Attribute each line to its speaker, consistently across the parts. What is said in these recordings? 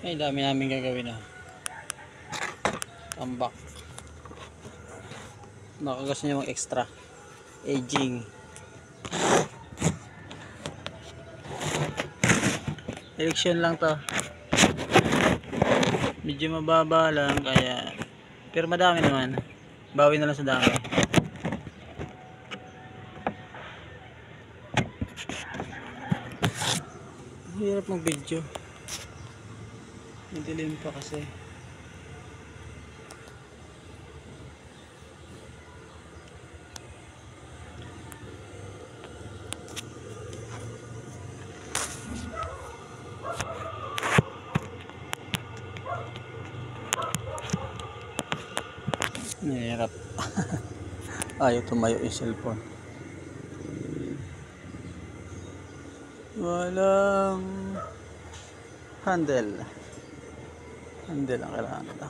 Speaker 1: Ay, dami namin gagawin na. Tambak. Makagas nyo yung extra. Aging. Eleksyon lang to. Medyo mababa lang kaya. Pero madami naman. Bawi na lang sa dami. Hirap mag video. Madilim pa kasi. Nahirap. Ayaw tumayo yung cellphone. Walang handle. Handle ang kailangan nito.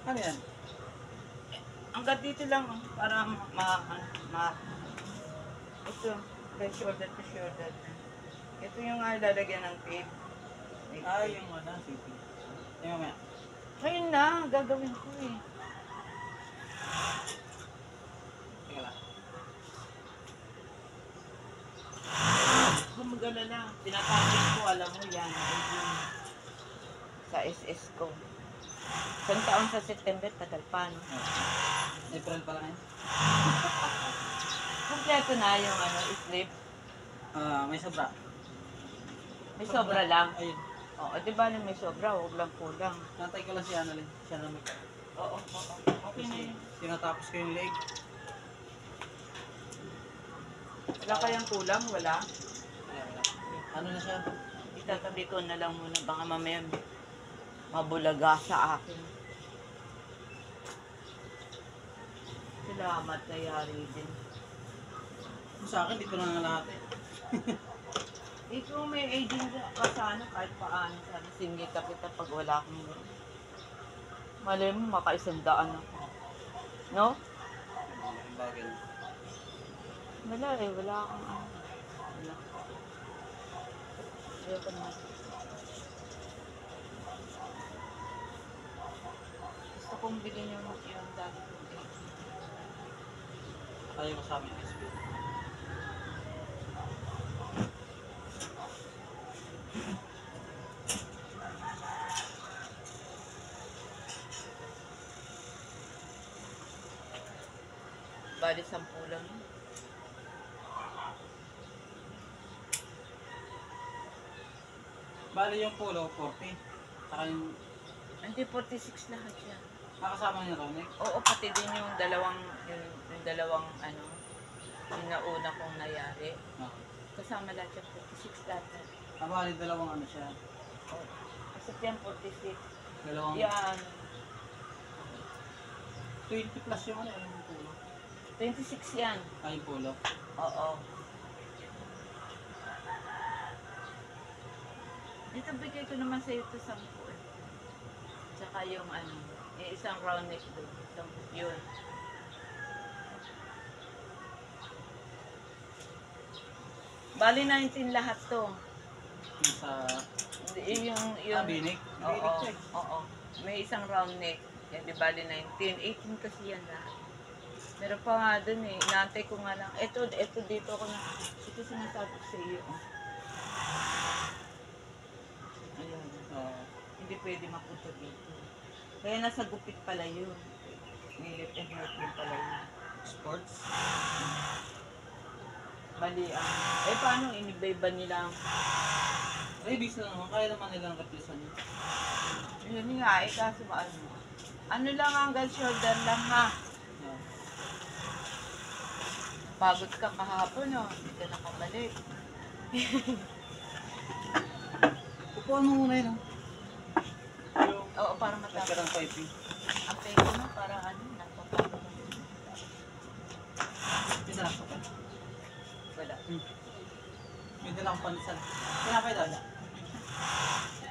Speaker 1: Ano yan?
Speaker 2: Hanggang dito lang, para ito, like shoulder to shoulder. Ito yung lalagyan ng tape.
Speaker 1: Yung ano, sige. Yung mamaya.
Speaker 2: Ngayon na, gagawin ko eh.
Speaker 1: Teka lang.
Speaker 2: Kung mag-alala, tinatapos ko, alam mo yan, sa SS ko. Isang taon sa September, tagal pa, no?
Speaker 1: April pa lang yan.
Speaker 2: Kompleto na yung sleeve.
Speaker 1: May sobra.
Speaker 2: May sobra lang.
Speaker 1: Ayun.
Speaker 2: Oo, di ba may sobra, huwag lang kulang.
Speaker 1: Nantay ko lang si Annalyn. Siya naman.
Speaker 2: Oo. Okay na yun.
Speaker 1: Tinatapos ko yung leg.
Speaker 2: Wala kayang kulang, wala?
Speaker 1: Wala. Ano na siya?
Speaker 2: Itatabi ko na lang muna, baka mamaya mabulaga sa akin. Salamat na yari din.
Speaker 1: Sa akin, dito na nga lahat eh.
Speaker 2: Ikaw may aging ka sa kahit paano. Sana singita kita pag wala kang gano'n. Malay mo, maka-100 ako. No?
Speaker 1: Bagay.
Speaker 2: Wala eh, wala kang Wala. Ayoko naman. Gusto kong bilhin yung dati kong aging.
Speaker 1: Ayaw ko sa amin SB.
Speaker 2: Bali 10 lang.
Speaker 1: Bali yung polo, 40. Saka yung
Speaker 2: Hindi, 46 lahat yan.
Speaker 1: nakasama niya Ronek.
Speaker 2: Oo, pati din yung dalawang yung nauna kong nayari. Kasama lahat yung 46 lahat.
Speaker 1: Bali dalawang ano siya.
Speaker 2: Oo. Kasi yan 46.
Speaker 1: Dalawang
Speaker 2: Yan.
Speaker 1: 20 plus yung ano yung polo.
Speaker 2: 26 yan.
Speaker 1: Ay, polo.
Speaker 2: Oo. Dito bigay ko naman sa iyo ito 10. Tsaka yung isang round neck doon. Yun. Bali 19 lahat to.
Speaker 1: Yung sa
Speaker 2: Yung
Speaker 1: binik.
Speaker 2: Oo. Oo. May isang round neck. Yan, di bali 19. 18 kasi yan lahat. Meron pa nga dun eh. Inaantay ko nga lang. Ito dito ako na. Ito sinasabi ko sa iyo. Ayun. Hindi pwede mapunta dito. Kaya nasa gupit pala yun. May left and right din pala yun.
Speaker 1: Sports.
Speaker 2: Bali paano iniba-iba nila?
Speaker 1: Ay, bis na naman. Kaya naman nilang kaplisan yun.
Speaker 2: Yun nga kaso ano lang hanggang shoulder lang ha. Pagod ka kahapon, no? Hindi ka nakabalik.
Speaker 1: Upuan mo muna yun, oh. Yung
Speaker 2: Oo, para matapos.
Speaker 1: nagkarang piping.
Speaker 2: Ang pwede mo, para ano, napapalo.
Speaker 1: May dalang pa.
Speaker 2: Wala.
Speaker 1: May dalang panisan. Tinapay daw.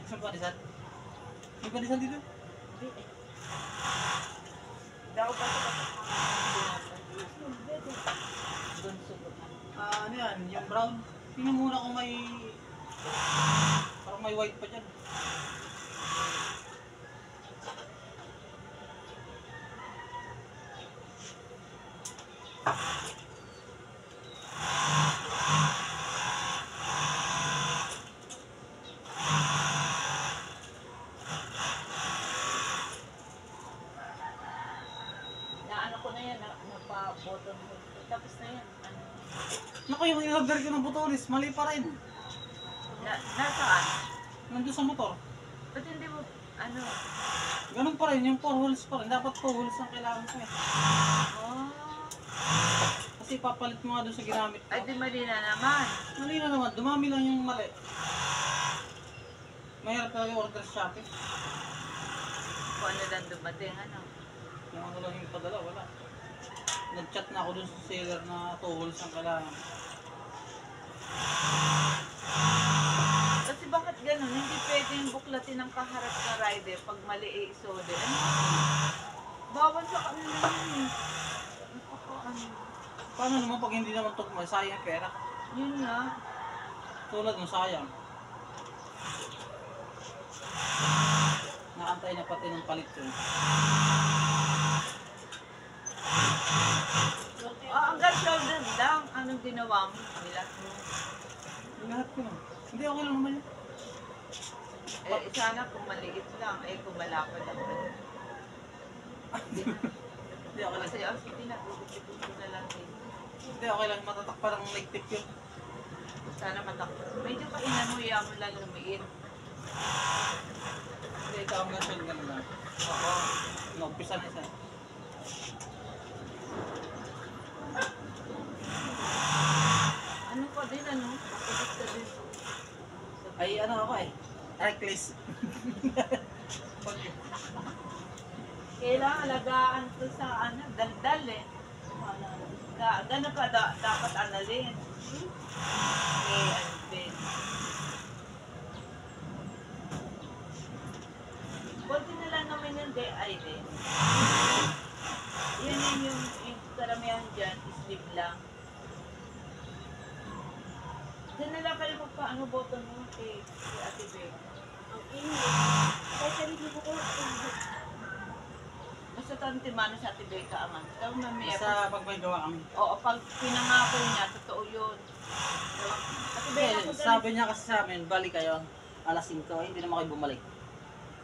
Speaker 1: Saan panisan? May panisan dito?
Speaker 2: Hindi eh. Daw ba ito? Doon sugot.
Speaker 1: Ano yan? Yung brown. Tingnan muna kung may... Parang may white pa dyan.
Speaker 2: Naano ko na yan, napa-bottom ko. Tapos na yan. Ano?
Speaker 1: Naku, yung in-order ko ng butones, mali pa rin.
Speaker 2: Nasaan?
Speaker 1: Nandun sa motor.
Speaker 2: Ba't hindi mo, ano?
Speaker 1: Ganun pa rin, yung 4 holes pa rin. Dapat 2 holes ang kailangan ko eh.
Speaker 2: Oh.
Speaker 1: Kasi papalit mo nga doon sa ginamit ko.
Speaker 2: Ay, di mali na naman.
Speaker 1: Mali na naman, dumami lang yung mali. Mahirap talaga order sa Shopee.
Speaker 2: Kung ano lang dumating, ano?
Speaker 1: Yung ano lang yung padala, wala. Nag-chat na ako dun sa seller na 2 holes ang kailangan.
Speaker 2: Kasi bakit ganun? Hindi pwedeng buklatin ng kaharap na rider pag mali isode. Ano? Bawal sa kanila yun eh. Ano?
Speaker 1: Paano naman pag hindi naman tugma, sayang yung pera.
Speaker 2: Yun nga.
Speaker 1: Tulad ng sayang. Naantay na pati ng palit yun.
Speaker 2: Hanggang shoulder lang. Anong ginawa mo? Nilat mo.
Speaker 1: Lahat ko na. Hindi, okay lang naman yun.
Speaker 2: Eh, sana kung maliit lang. Eh, kung malapad ako.
Speaker 1: Hindi, okay lang.
Speaker 2: Kasi, sige na. Gugupit ko na lang din.
Speaker 1: Hindi, okay lang. Matatakpan ang nagtip yun.
Speaker 2: Sana matakot. Medyo kainamuya mo lang lumiit.
Speaker 1: Hindi, ikaw ang ganun ganun lang.
Speaker 2: Oo.
Speaker 1: Naumpisa na isa.
Speaker 2: Ano pa din, ano? Makulit ka din.
Speaker 1: Ay, ano ako eh. Reckless.
Speaker 2: Kailangan alagaan ko sa ano, daldal eh. Gano'n ka dapat analin. Eh, ano din. Kunti na lang naman yung day ay din. Yan yung karamihan dyan, sleep lang. Diyan na lang kayo magpaano button mo kay Ate Bea.
Speaker 3: Ang init. Kahit sarili ko ko.
Speaker 2: Basta tantimano sa Ate Bea kaaman. Ikaw mamaya.
Speaker 1: Basta pag may gawa kami.
Speaker 2: Oo, pag pinangako niya, totoo yun. Ate Bea,
Speaker 1: Well,
Speaker 2: ako
Speaker 1: sabi niya kasi sa amin, balik kayo alas 5, hindi naman kayo bumalik.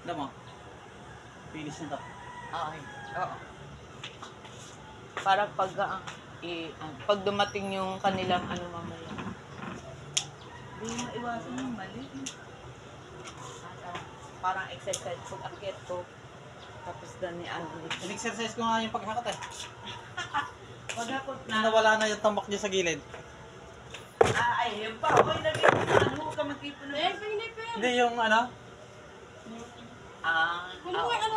Speaker 1: Alam mo? Finish na to.
Speaker 2: Okay. Oo. Para pag pag dumating yung kanilang ano mamaya. Hindi mo iwasan yung mali. Parang exercise pag akyat ko. Tapos doon ni ano.
Speaker 1: In-exercise ko nga yung paghakat eh.
Speaker 2: Pag ako
Speaker 1: Nawala na yung tambak niya sa gilid.
Speaker 2: ay, yun pa. Okay, lagi mo sa ano. Huwag ka magkipon
Speaker 3: Eh, hindi pa yan.
Speaker 1: Hindi yung ano,
Speaker 3: Ano nga, ano?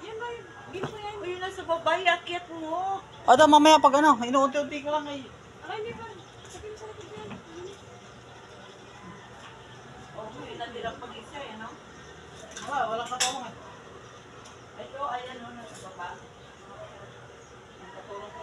Speaker 3: Yan ba yung game ko yan?
Speaker 2: O yun nasa babae, akyat mo.
Speaker 1: Ada mamaya pag ano, inuunti-unti ko lang eh.
Speaker 3: Ay, hindi pa. Sabi mo sa likod yan.
Speaker 2: Okay, natirang pag-isa eh, no?
Speaker 1: Walang katawang eh.
Speaker 2: Ito, ayan o, nasa baba.
Speaker 1: Ang katulong ko,